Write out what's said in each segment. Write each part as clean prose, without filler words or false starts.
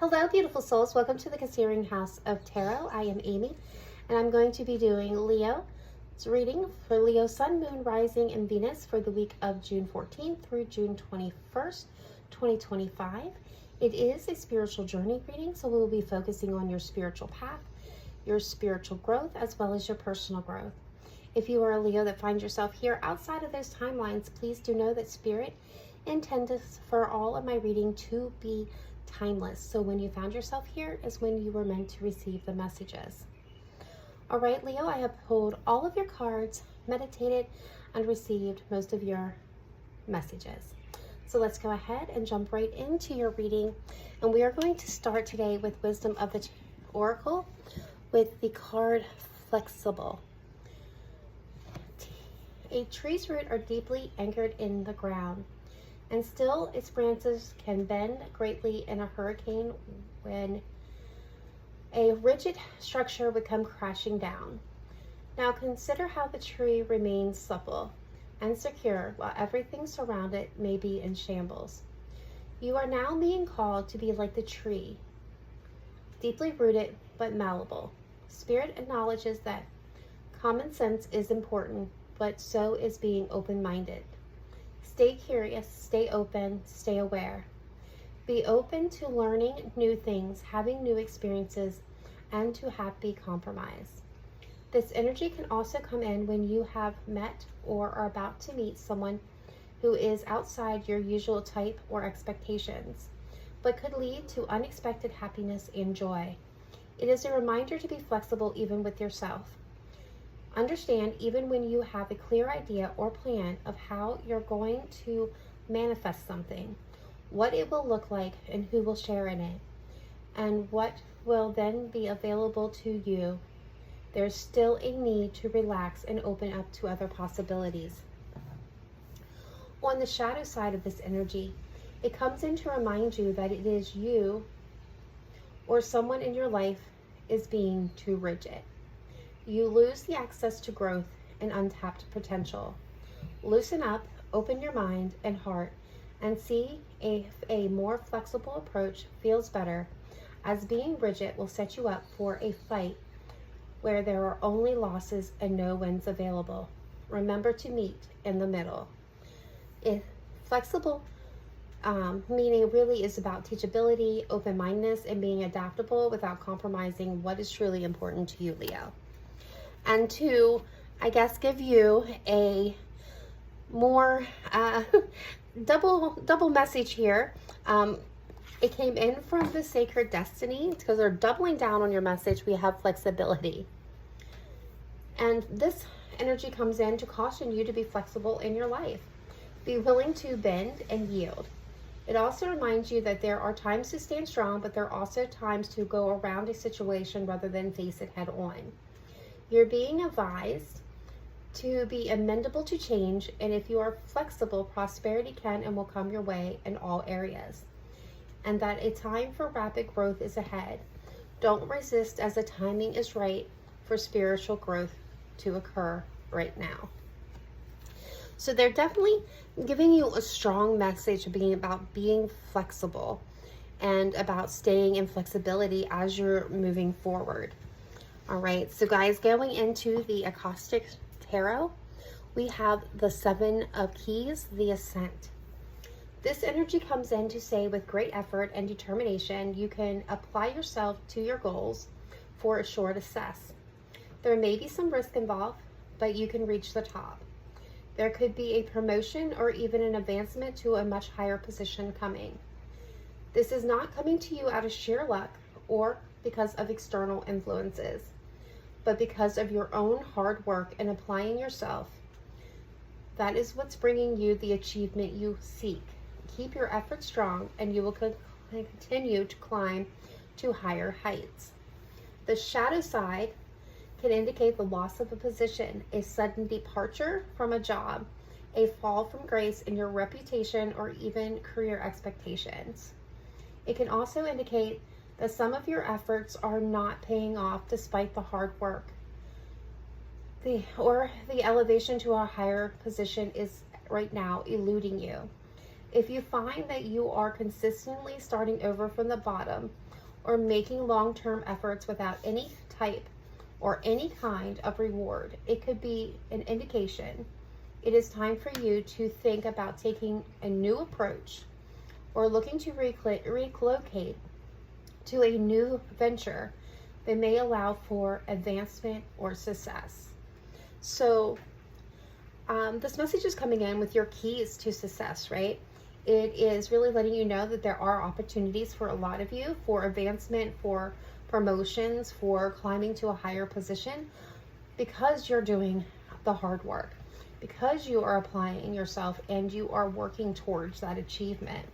Hello, beautiful souls. Welcome to the Cancerianhouse of Tarot. I am Amy, and I'm going to be doing Leo's reading for Leo, Sun, Moon, Rising, and Venus for the week of June 14th through June 21st, 2025. It is a spiritual journey reading, so we'll be focusing on your spiritual path, your spiritual growth, as well as your personal growth. If you are a Leo that finds yourself here outside of those timelines, please do know that Spirit intends for all of my reading to be timeless. So when you found yourself here is when you were meant to receive the messages. All right, Leo, I have pulled all of your cards, meditated, and received most of your messages. So let's go ahead and jump right into your reading. And we are going to start today with Wisdom of the Oracle with the card Flexible. A tree's roots are deeply anchored in the ground, and still its branches can bend greatly in a hurricane when a rigid structure would come crashing down. Now consider how the tree remains supple and secure while everything surrounding it may be in shambles. You are now being called to be like the tree, deeply rooted but malleable. Spirit acknowledges that common sense is important, but so is being open-minded. Stay curious, stay open, stay aware. Be open to learning new things, having new experiences, and to happy compromise. This energy can also come in when you have met or are about to meet someone who is outside your usual type or expectations, but could lead to unexpected happiness and joy. It is a reminder to be flexible even with yourself. Understand, even when you have a clear idea or plan of how you're going to manifest something, what it will look like and who will share in it, and what will then be available to you, there's still a need to relax and open up to other possibilities. On the shadow side of this energy, it comes in to remind you that it is you or someone in your life is being too rigid. You lose the access to growth and untapped potential. Loosen up, open your mind and heart, and see if a more flexible approach feels better, as being rigid will set you up for a fight where there are only losses and no wins available. Remember to meet in the middle. If flexible meaning really is about teachability, open-mindedness, and being adaptable without compromising what is truly important to you, Leo. And to, I guess, give you a more double message here. It came in from the Sacred Destiny, because they're doubling down on your message. We have flexibility. And this energy comes in to caution you to be flexible in your life. Be willing to bend and yield. It also reminds you that there are times to stand strong, but there are also times to go around a situation rather than face it head on. You're being advised to be amenable to change, and if you are flexible, prosperity can and will come your way in all areas. And that a time for rapid growth is ahead. Don't resist, as the timing is right for spiritual growth to occur right now. So they're definitely giving you a strong message of being flexible and about staying in flexibility as you're moving forward. All right, so guys, going into the Acoustic Tarot, we have the Seven of Keys, the Ascent. This energy comes in to say, with great effort and determination, you can apply yourself to your goals for a short success. There may be some risk involved, but you can reach the top. There could be a promotion or even an advancement to a much higher position coming. This is not coming to you out of sheer luck or because of external influences, but because of your own hard work and applying yourself. That is what's bringing you the achievement you seek. Keep your efforts strong and you will continue to climb to higher heights. The shadow side can indicate the loss of a position, a sudden departure from a job, a fall from grace in your reputation, or even career expectations. It can also indicate that some of your efforts are not paying off despite the hard work. The elevation to a higher position is right now eluding you. If you find that you are consistently starting over from the bottom or making long-term efforts without any type or any kind of reward, it could be an indication it is time for you to think about taking a new approach or looking to relocate to a new venture that may allow for advancement or success. So this message is coming in with your keys to success, right? It is really letting you know that there are opportunities for a lot of you for advancement, for promotions, for climbing to a higher position, because you're doing the hard work, because you are applying yourself and you are working towards that achievement.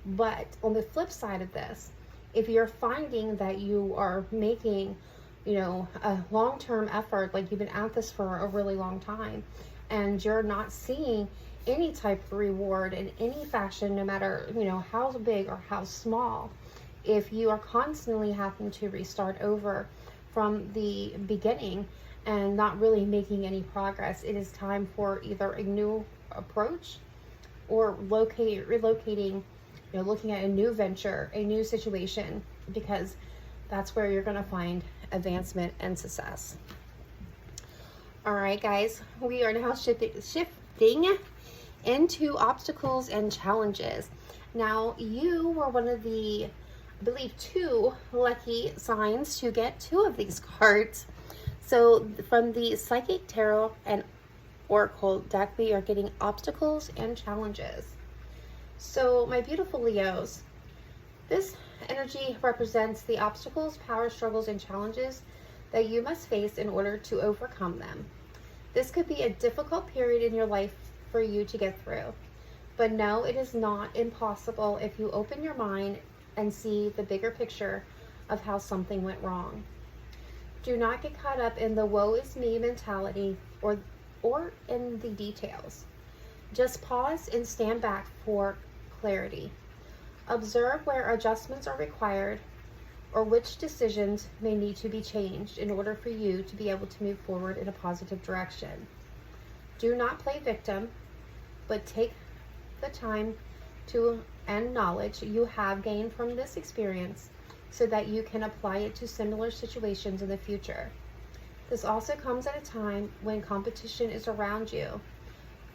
But on the flip side of this, if you're finding that you are making, a long-term effort, like you've been at this for a really long time, and you're not seeing any type of reward in any fashion, no matter, how big or how small, if you are constantly having to restart over from the beginning and not really making any progress, it is time for either a new approach or relocating, looking at a new venture, a new situation, because that's where you're going to find advancement and success. All right, guys, we are now shifting into obstacles and challenges. Now, you were one of the, I believe, 2 lucky signs to get 2 of these cards. So from the Psychic Tarot and Oracle deck, we are getting obstacles and challenges. So my beautiful Leos, this energy represents the obstacles, power struggles, and challenges that you must face in order to overcome them. This could be a difficult period in your life for you to get through, but no, it is not impossible if you open your mind and see the bigger picture of how something went wrong. Do not get caught up in the woe is me mentality or in the details. Just pause and stand back for clarity. Observe where adjustments are required or which decisions may need to be changed in order for you to be able to move forward in a positive direction. Do not play victim, but take the time and knowledge you have gained from this experience so that you can apply it to similar situations in the future. This also comes at a time when competition is around you,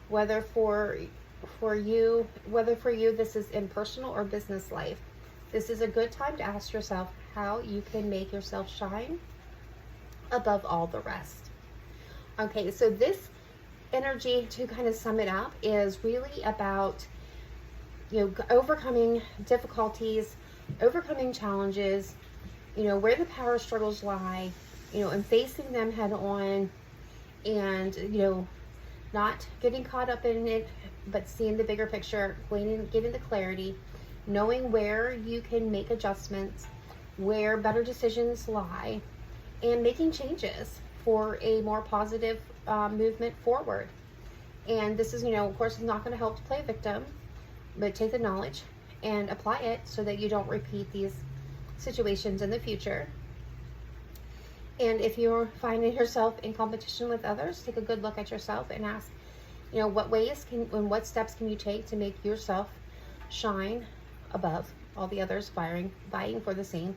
whether for you this is in personal or business life. This is a good time to ask yourself how you can make yourself shine above all the rest. Okay, so this energy, to kind of sum it up, is really about overcoming difficulties, overcoming challenges, where the power struggles lie, and facing them head on, and not getting caught up in it, but seeing the bigger picture, getting the clarity, knowing where you can make adjustments, where better decisions lie, and making changes for a more positive movement forward. And this is, of course, not going to help to play victim, but take the knowledge and apply it so that you don't repeat these situations in the future. And if you're finding yourself in competition with others, take a good look at yourself and ask, what steps can you take to make yourself shine above all the others vying for the same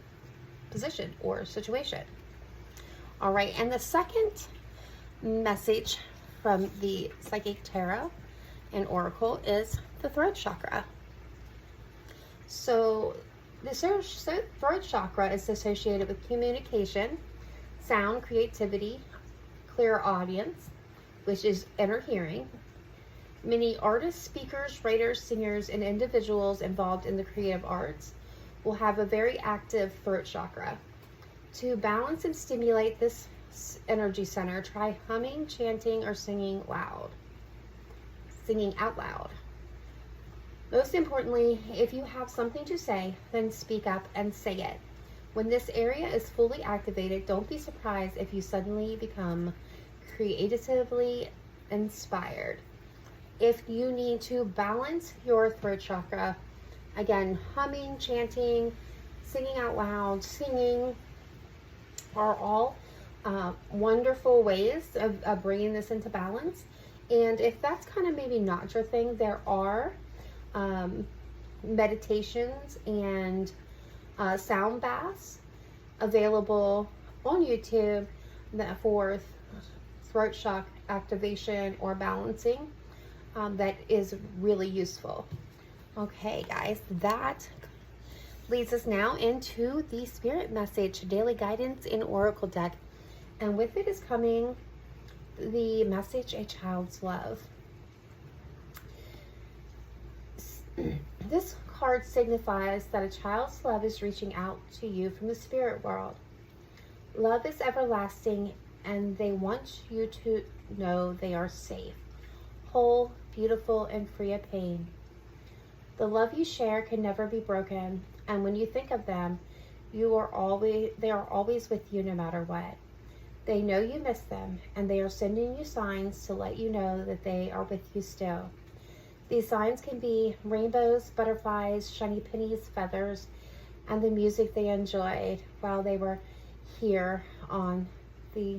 position or situation. All right, and the second message from the Psychic Tarot and Oracle is the throat chakra. So the throat chakra is associated with communication, sound, creativity, clear audience, which is inner hearing. Many artists, speakers, writers, singers, and individuals involved in the creative arts will have a very active throat chakra. To balance and stimulate this energy center, try humming, chanting, or singing out loud. Most importantly, if you have something to say, then speak up and say it. When this area is fully activated, don't be surprised if you suddenly become creatively inspired. If you need to balance your throat chakra, again, humming, chanting, singing out loud, singing are all wonderful ways of bringing this into balance. And if that's kind of maybe not your thing, there are meditations and sound baths available on YouTube for throat shock activation or balancing. That is really useful. Okay, guys, that leads us now into the Spirit Message Daily Guidance in Oracle deck. And with it is coming the message, A Child's Love. This card signifies that a child's love is reaching out to you from the spirit world. Love is everlasting, and they want you to know they are safe, whole, beautiful, and free of pain. The love you share can never be broken, and when you think of them, they are always with you no matter what. They know you miss them, and they are sending you signs to let you know that they are with you still. These signs can be rainbows, butterflies, shiny pennies, feathers, and the music they enjoyed while they were here on the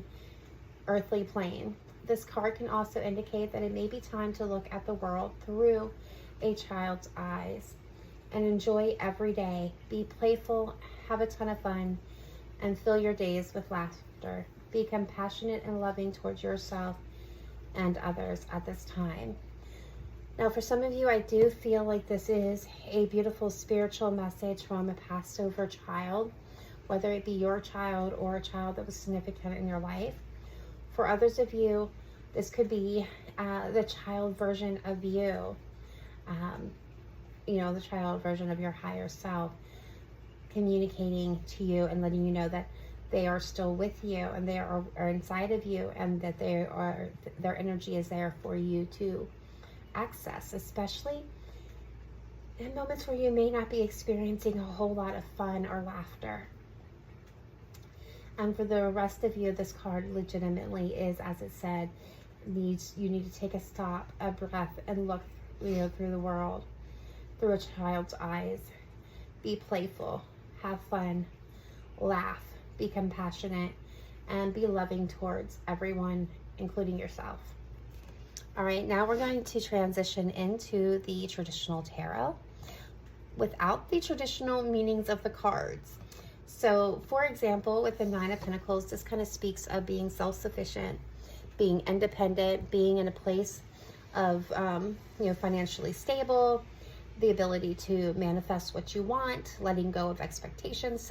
earthly plane. This card can also indicate that it may be time to look at the world through a child's eyes and enjoy every day. Be playful, have a ton of fun, and fill your days with laughter. Be compassionate and loving towards yourself and others at this time. Now, for some of you, I do feel like this is a beautiful spiritual message from a passed over child, whether it be your child or a child that was significant in your life. For others of you, this could be the child version of you, the child version of your higher self, communicating to you and letting you know that they are still with you and they are inside of you, and that their energy is there for you to access, especially in moments where you may not be experiencing a whole lot of fun or laughter. And for the rest of you, this card legitimately is, as it said, you need to take a stop, a breath, and look through the world through a child's eyes. Be playful, have fun, laugh, be compassionate, and be loving towards everyone, including yourself. All right, now we're going to transition into the traditional tarot without the traditional meanings of the cards. So, for example, with the Nine of Pentacles, this kind of speaks of being self-sufficient, being independent, being in a place of, financially stable, the ability to manifest what you want, letting go of expectations,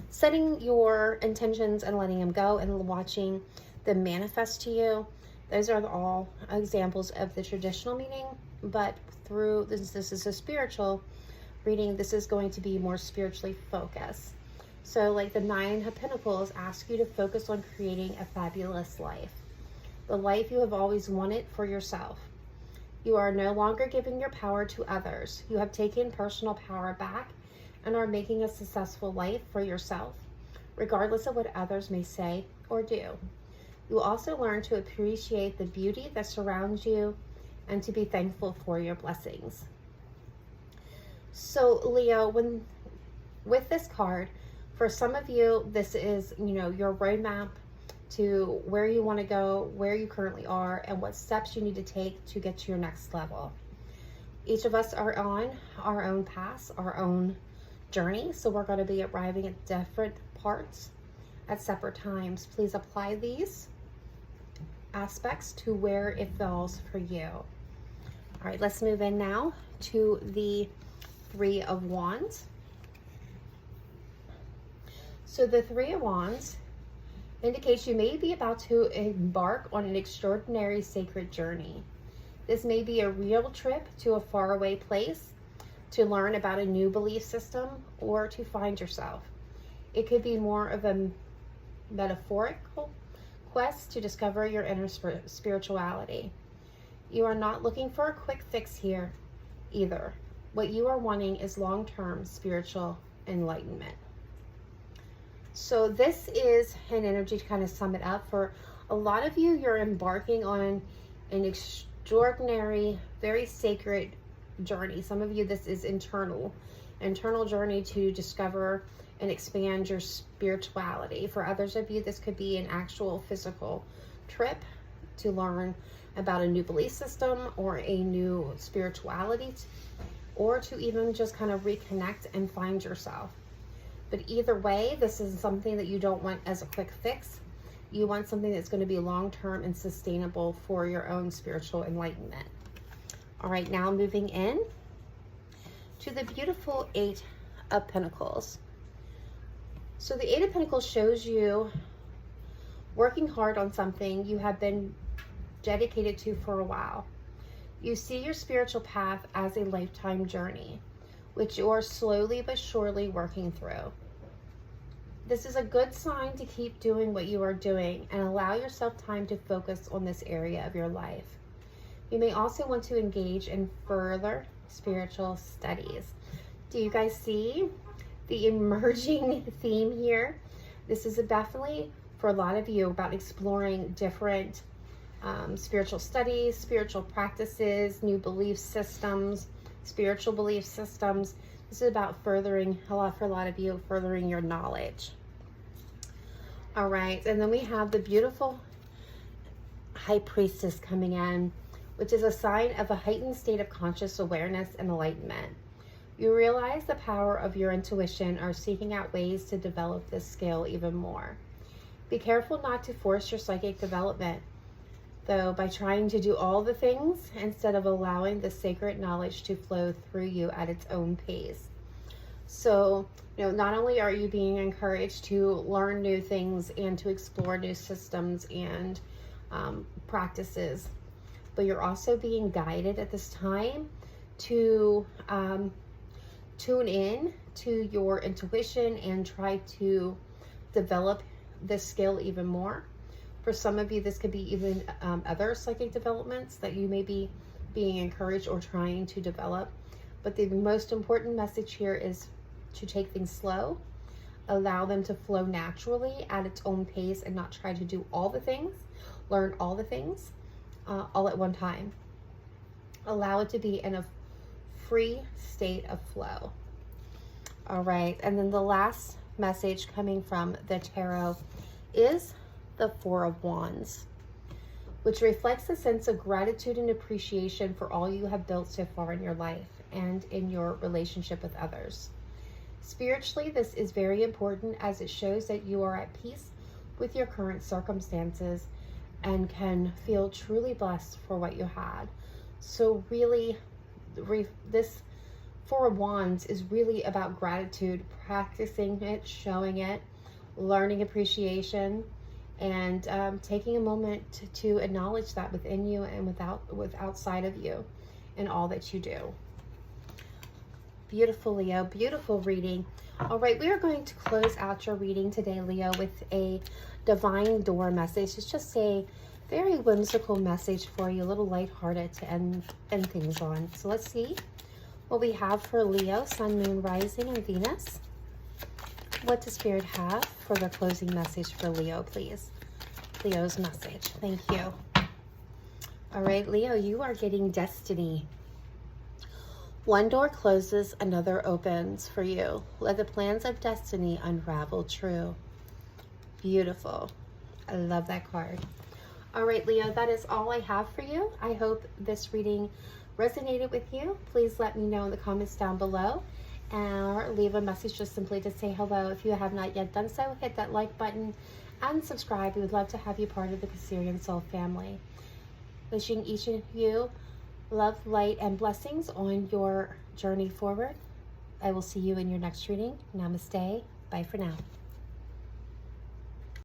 setting your intentions and letting them go and watching them manifest to you. Those are all examples of the traditional meaning, but through this is a spiritual reading. This is going to be more spiritually focused. So like the Nine of Pentacles ask you to focus on creating a fabulous life, the life you have always wanted for yourself. You are no longer giving your power to others. You have taken personal power back and are making a successful life for yourself, regardless of what others may say or do. You will also learn to appreciate the beauty that surrounds you and to be thankful for your blessings. So Leo, with this card, for some of you, this is, your roadmap to where you want to go, where you currently are, and what steps you need to take to get to your next level. Each of us are on our own paths, our own journey, so we're going to be arriving at different parts at separate times. Please apply these aspects to where it falls for you. All right, let's move in now to the Three of Wands. So the Three of Wands indicates you may be about to embark on an extraordinary sacred journey. This may be a real trip to a faraway place to learn about a new belief system or to find yourself. It could be more of a metaphorical quest to discover your inner spirituality. You are not looking for a quick fix here either. What you are wanting is long-term spiritual enlightenment. So this is an energy to kind of sum it up. For a lot of you, you're embarking on an extraordinary, very sacred journey. Some of you, this is internal journey to discover and expand your spirituality. For others of you, this could be an actual physical trip to learn about a new belief system or a new spirituality or to even just kind of reconnect and find yourself. But either way, this is something that you don't want as a quick fix. You want something that's going to be long-term and sustainable for your own spiritual enlightenment. All right, now moving in to the beautiful Eight of Pentacles. So the Eight of Pentacles shows you working hard on something you have been dedicated to for a while. You see your spiritual path as a lifetime journey, which you are slowly but surely working through. This is a good sign to keep doing what you are doing and allow yourself time to focus on this area of your life. You may also want to engage in further spiritual studies. Do you guys see the emerging theme here? This is definitely, for a lot of you, about exploring different spiritual studies, spiritual practices, new belief systems, spiritual belief systems. This is about furthering, for a lot of you, furthering your knowledge. All right, and then we have the beautiful High Priestess coming in, which is a sign of a heightened state of conscious awareness and enlightenment. You realize the power of your intuition, are seeking out ways to develop this skill even more. Be careful not to force your psychic development, though, by trying to do all the things instead of allowing the sacred knowledge to flow through you at its own pace. So, not only are you being encouraged to learn new things and to explore new systems and practices, but you're also being guided at this time to tune in to your intuition and try to develop this skill even more. For some of you, this could be even other psychic developments that you may be being encouraged or trying to develop. But the most important message here is to take things slow, allow them to flow naturally at its own pace, and not try to do all the things, learn all the things all at one time. Allow it to be in a free state of flow. All right, and then the last message coming from the tarot is the Four of Wands, which reflects a sense of gratitude and appreciation for all you have built so far in your life and in your relationship with others. Spiritually, this is very important as it shows that you are at peace with your current circumstances and can feel truly blessed for what you had. So really, this Four of Wands is really about gratitude, practicing it, showing it, learning appreciation, and taking a moment to acknowledge that within you and outside of you in all that you do. Beautiful, Leo. Beautiful reading. All right, we are going to close out your reading today, Leo, with a divine door message. It's just a very whimsical message for you, a little lighthearted to end things on. So let's see what we have for Leo, Sun, Moon, Rising, and Venus. What does Spirit have for the closing message for Leo, please? Leo's message. Thank you. All right, Leo, you are getting destiny. One door closes, another opens for you. Let the plans of destiny unravel true. Beautiful. I love that card. All right, Leo, that is all I have for you. I hope this reading resonated with you. Please let me know in the comments down below, or leave a message just simply to say hello. If you have not yet done so, hit that like button and subscribe. We would love to have you part of the Cancerian Soul family. Wishing each of you love, light, and blessings on your journey forward. I will see you in your next reading. Namaste. Bye for now.